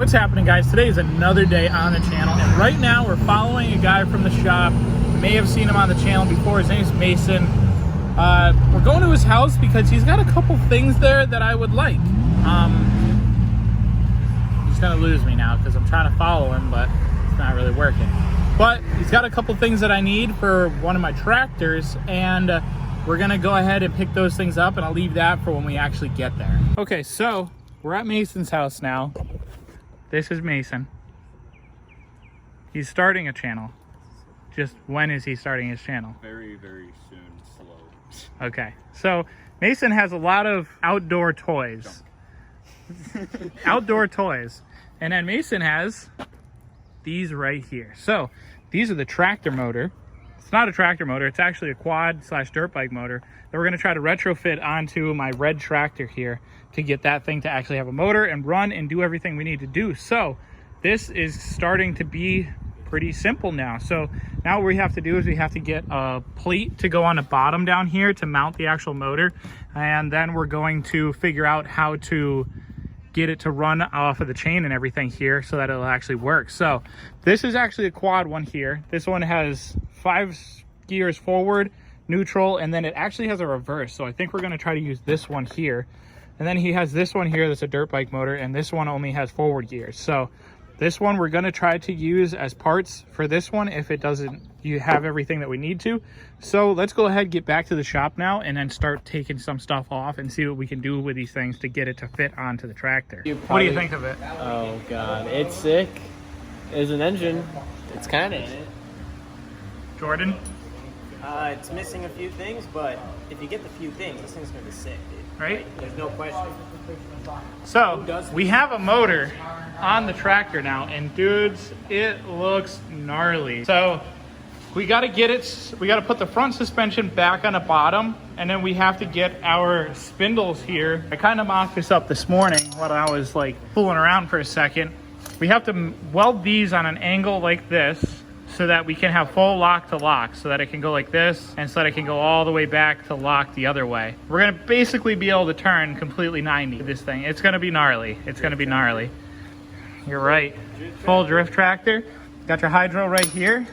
What's happening, guys? Today is another day on the channel, and right now we're following a guy from the shop. You may have seen him on the channel before. His name's Mason. We're going to his house because he's got a couple things there that I would like. He's gonna lose me now because I'm trying to follow him, but it's not really working. But he's got a couple things that I need for one of my tractors, and we're gonna go ahead and pick those things up, and I'll leave that for when we actually get there. Okay, so we're at Mason's house now. This is Mason. He's starting a channel. Just when is he starting his channel? Very, very soon, slow. Okay, so Mason has a lot of outdoor toys. Outdoor toys. And then Mason has these right here. So these are the tractor motor. It's not a tractor motor, it's actually a quad / dirt bike motor that we're gonna try to retrofit onto my red tractor here to get that thing to actually have a motor and run and do everything we need to do. So this is starting to be pretty simple now. So now what we have to do is we have to get a plate to go on the bottom down here to mount the actual motor, and then we're going to figure out how to get it to run off of the chain and everything here so that it'll actually work. So this is actually a quad one here. This one has 5 gears forward, neutral, and then it actually has a reverse. So I think we're going to try to use this one here. And then he has this one here that's a dirt bike motor, and this one only has forward gears. So this one we're going to try to use as parts for this one if it doesn't, you have everything that we need to. So let's go ahead, get back to the shop now, and then start taking some stuff off and see what we can do with these things to get it to fit onto the tractor. What do you think of it? Oh god, it's sick. There's an engine. It's kind of in it. Jordan? It's missing a few things, but if you get the few things, this thing's gonna be sick, dude. Right? There's no question. So we have a motor on the tractor now, and dudes, it looks gnarly. So we got to get it, we got to put the front suspension back on the bottom, and then we have to get our spindles here. I kind of mocked this up this morning while I was like fooling around for a second. We have to weld these on an angle like this so that we can have full lock to lock, so that it can go like this and so that it can go all the way back to lock the other way. We're gonna basically be able to turn completely 90 with this thing. It's gonna be gnarly. It's gonna be gnarly. You're right. Full drift tractor. Got your hydro right here.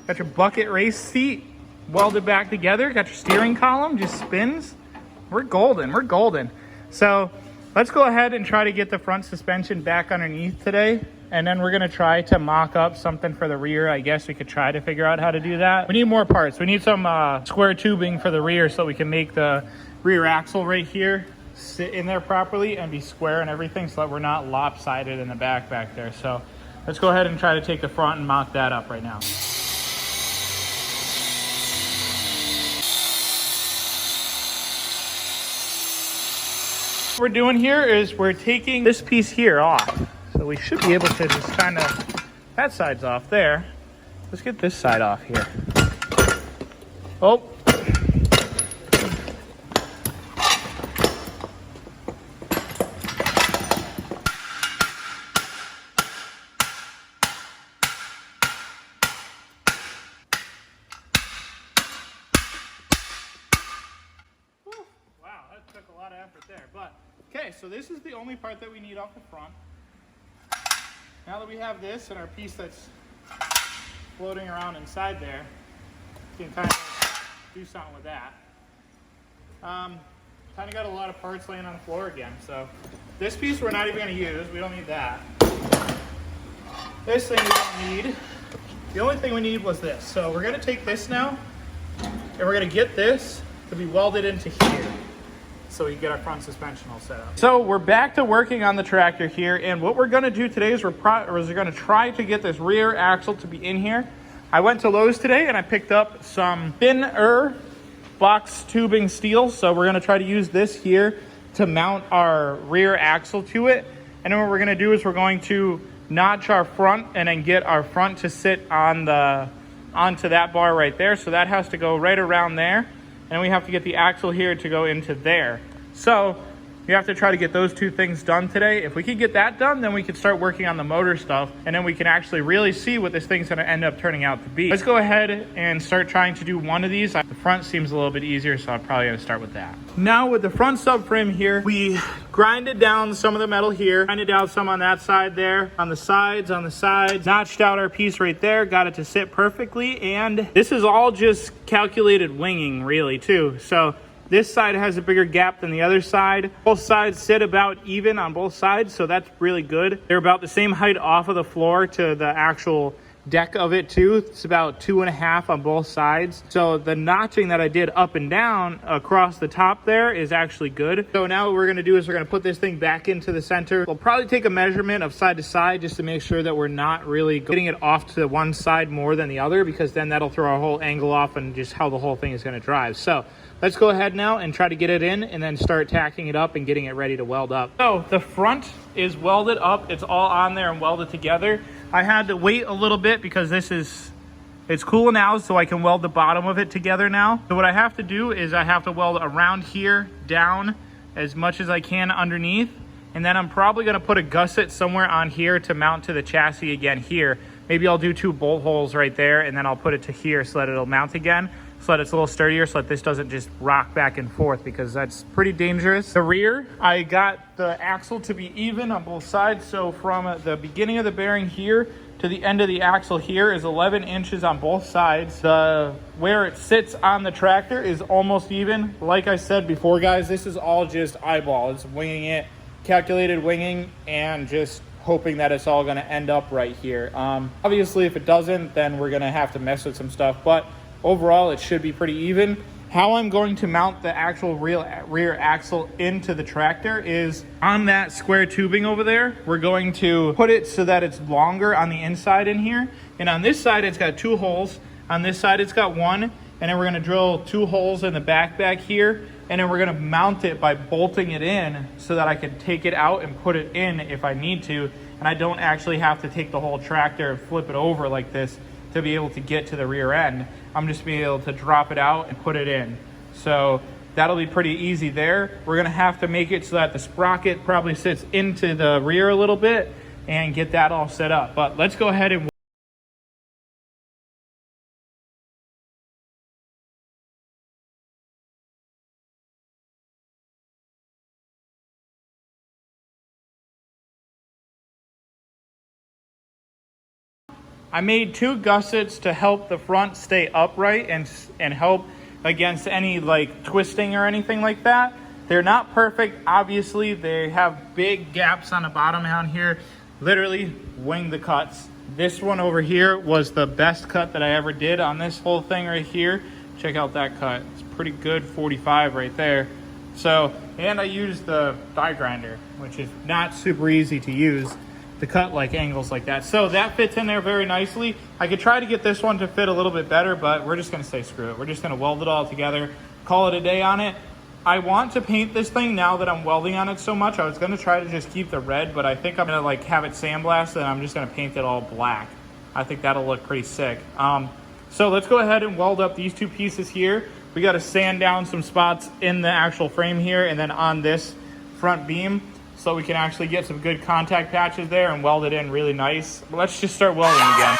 Got your bucket race seat welded back together. Got your steering column, just spins. We're golden, we're golden. So let's go ahead and try to get the front suspension back underneath today. And then we're gonna try to mock up something for the rear. I guess we could try to figure out how to do that. We need more parts. We need some square tubing for the rear so we can make the rear axle right here sit in there properly and be square and everything so that we're not lopsided in the back there. So let's go ahead and try to take the front and mount that up right now. What we're doing here is we're taking this piece here off. So we should be able to just kind of, that side's off there. Let's get this side off here. Oh. Wow, that took a lot of effort there. But, okay, so this is the only part that we need off the front. Now that we have this and our piece that's floating around inside there, we can kind of do something with that. Kind of got a lot of parts laying on the floor again. So this piece we're not even going to use. We don't need that. This thing we don't need. The only thing we need was this. So we're going to take this now, and we're going to get this to be welded into here, so we can get our front suspension all set up. So we're back to working on the tractor here, and what we're gonna do today is we're gonna try to get this rear axle to be in here. I went to Lowe's today and I picked up some thinner box tubing steel, so we're gonna try to use this here to mount our rear axle to it. And then what we're gonna do is we're going to notch our front and then get our front to sit on onto that bar right there. So that has to go right around there. And we have to get the axle here to go into there. So we have to try to get those two things done today. If we could get that done, then we could start working on the motor stuff, and then we can actually really see what this thing's gonna end up turning out to be. Let's go ahead and start trying to do one of these. The front seems a little bit easier, so I'm probably gonna start with that. Now with the front subframe here, we grinded down some of the metal here, grinded down some on that side there, on the sides, notched out our piece right there, got it to sit perfectly, and this is all just calculated winging really too. So this side has a bigger gap than the other side. Both sides sit about even on both sides, so that's really good. They're about the same height off of the floor to the actual deck of it too. It's about 2.5 on both sides. So the notching that I did up and down across the top there is actually good. So now what we're gonna do is we're gonna put this thing back into the center. We'll probably take a measurement of side to side just to make sure that we're not really getting it off to one side more than the other, because then that'll throw our whole angle off and just how the whole thing is gonna drive. So let's go ahead now and try to get it in and then start tacking it up and getting it ready to weld up. So the front is welded up. It's all on there and welded together. I had to wait a little bit because it's cooling now, so I can weld the bottom of it together now. So what I have to do is I have to weld around here down as much as I can underneath. And then I'm probably gonna put a gusset somewhere on here to mount to the chassis again here. Maybe I'll do 2 bolt holes right there, and then I'll put it to here so that it'll mount again, so that it's a little sturdier, so that this doesn't just rock back and forth, because that's pretty dangerous. The rear, I got the axle to be even on both sides. So from the beginning of the bearing here to the end of the axle here is 11 inches on both sides. Where it sits on the tractor is almost even. Like I said before, guys, this is all just eyeball. It's winging it, calculated winging, and just hoping that it's all gonna end up right here. Obviously, if it doesn't, then we're gonna have to mess with some stuff, but overall, it should be pretty even. How I'm going to mount the actual rear axle into the tractor is on that square tubing over there. We're going to put it so that it's longer on the inside in here. And on this side, it's got 2 holes. On this side, it's got 1. And then we're gonna drill 2 holes in the back here. And then we're gonna mount it by bolting it in so that I can take it out and put it in if I need to. And I don't actually have to take the whole tractor and flip it over like this to be able to get to the rear end. I'm just being able to drop it out and put it in. So that'll be pretty easy there. We're gonna have to make it so that the sprocket probably sits into the rear a little bit and get that all set up. But let's go ahead and I made 2 gussets to help the front stay upright and help against any like twisting or anything like that. They're not perfect, obviously. They have big gaps on the bottom down here. Literally wing the cuts. This one over here was the best cut that I ever did on this whole thing right here. Check out that cut. It's pretty good, 45 right there. So, and I used the die grinder, which is not super easy to use to cut like angles like that. So that fits in there very nicely. I could try to get this one to fit a little bit better, but we're just gonna say screw it. We're just gonna weld it all together, call it a day on it. I want to paint this thing now that I'm welding on it so much. I was gonna try to just keep the red, but I think I'm gonna like have it sandblasted and I'm just gonna paint it all black. I think that'll look pretty sick. So let's go ahead and weld up these 2 pieces here. We gotta sand down some spots in the actual frame here and then on this front beam, so we can actually get some good contact patches there and weld it in really nice. But let's just start welding again.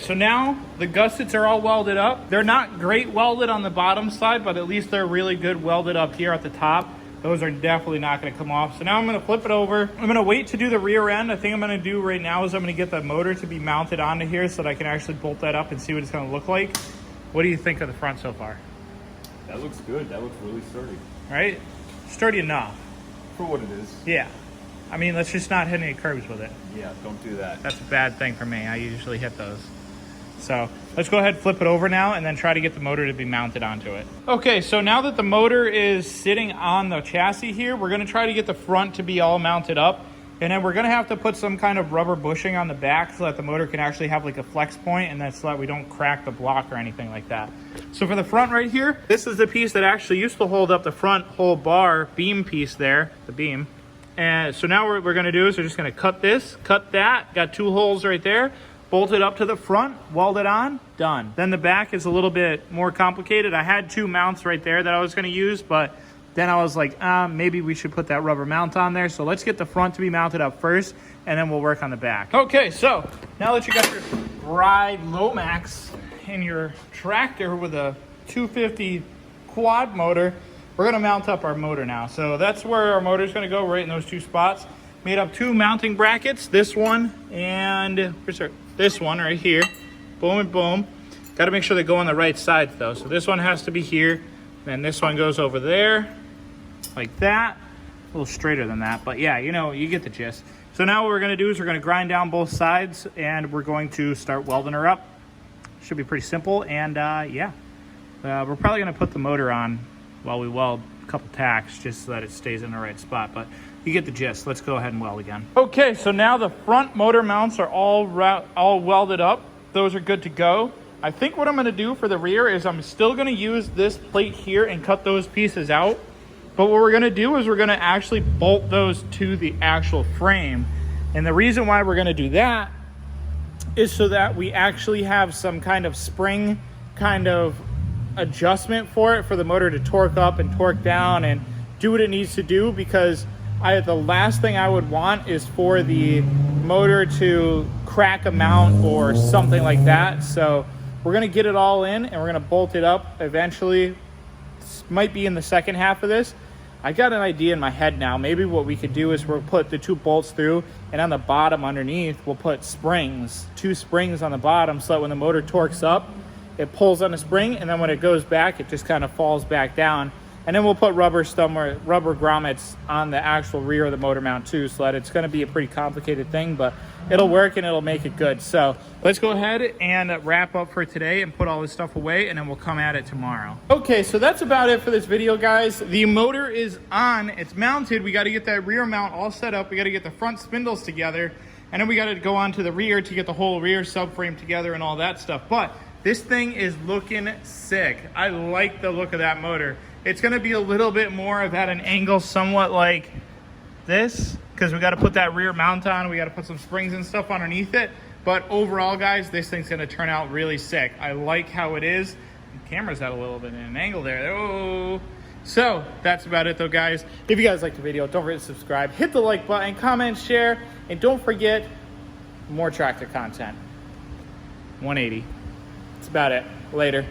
So now the gussets are all welded up. They're not great welded on the bottom side, but at least they're really good welded up here at the top. Those are definitely not gonna come off. So now I'm gonna flip it over. I'm gonna wait to do the rear end. I think I'm gonna do right now is I'm gonna get the motor to be mounted onto here so that I can actually bolt that up and see what it's gonna look like. What do you think of the front so far? That looks good. That looks really sturdy. Right? Sturdy enough. For what it is. Yeah. I mean, let's just not hit any curbs with it. Yeah, don't do that. That's a bad thing for me. I usually hit those. So let's go ahead and flip it over now and then try to get the motor to be mounted onto it. Okay, so now that the motor is sitting on the chassis here, we're gonna try to get the front to be all mounted up. And then we're gonna have to put some kind of rubber bushing on the back so that the motor can actually have like a flex point, and that's so that we don't crack the block or anything like that. So for the front right here, this is the piece that actually used to hold up the front whole bar beam piece there, the beam. And so now what we're gonna do is we're just gonna cut this, cut that, got 2 holes right there, bolt it up to the front, weld it on, done. Then the back is a little bit more complicated. I had 2 mounts right there that I was gonna use, but then I was like, maybe we should put that rubber mount on there. So let's get the front to be mounted up first, and then we'll work on the back. Okay, so now that you got your Ride Lomax in your tractor with a 250 quad motor, we're gonna mount up our motor now. So that's where our motor is gonna go, right in those 2 spots. Made up 2 mounting brackets, this one and this one right here. Boom and boom. Got to make sure they go on the right side though. So this one has to be here, then this one goes over there, like that. A little straighter than that, but yeah, you get the gist. So now what we're gonna do is we're gonna grind down both sides, and we're going to start welding her up. Should be pretty simple, and yeah. We're probably gonna put the motor on while we weld a couple tacks, just so that it stays in the right spot, but you get the gist. Let's go ahead and weld again. Okay, so now the front motor mounts are all welded up. Those are good to go. I think what I'm gonna do for the rear is I'm still gonna use this plate here and cut those pieces out. But what we're gonna do is we're gonna actually bolt those to the actual frame. And the reason why we're gonna do that is so that we actually have some kind of spring kind of adjustment for it, for the motor to torque up and torque down and do what it needs to do, because the last thing I would want is for the motor to crack a mount or something like that. So we're gonna get it all in, and we're gonna bolt it up eventually. This might be in the second half of this. I got an idea in my head now. Maybe what we could do is we'll put the 2 bolts through, and on the bottom underneath, we'll put springs, 2 springs on the bottom, so that when the motor torques up, it pulls on a spring, and then when it goes back, it just kind of falls back down. And then we'll put rubber grommets on the actual rear of the motor mount too, so that it's gonna be a pretty complicated thing, but it'll work and it'll make it good. So let's go ahead and wrap up for today and put all this stuff away, and then we'll come at it tomorrow. Okay, so that's about it for this video, guys. The motor is on, it's mounted. We gotta get that rear mount all set up. We gotta get the front spindles together, and then we gotta go on to the rear to get the whole rear subframe together and all that stuff. But this thing is looking sick. I like the look of that motor. It's gonna be a little bit more of at an angle somewhat like this, because we gotta put that rear mount on, we gotta put some springs and stuff underneath it. But overall, guys, this thing's gonna turn out really sick. I like how it is. The camera's at a little bit in an angle there. Oh. So that's about it though, guys. If you guys liked the video, don't forget to subscribe, hit the like button, comment, share, and don't forget more tractor content. 180. That's about it. Later.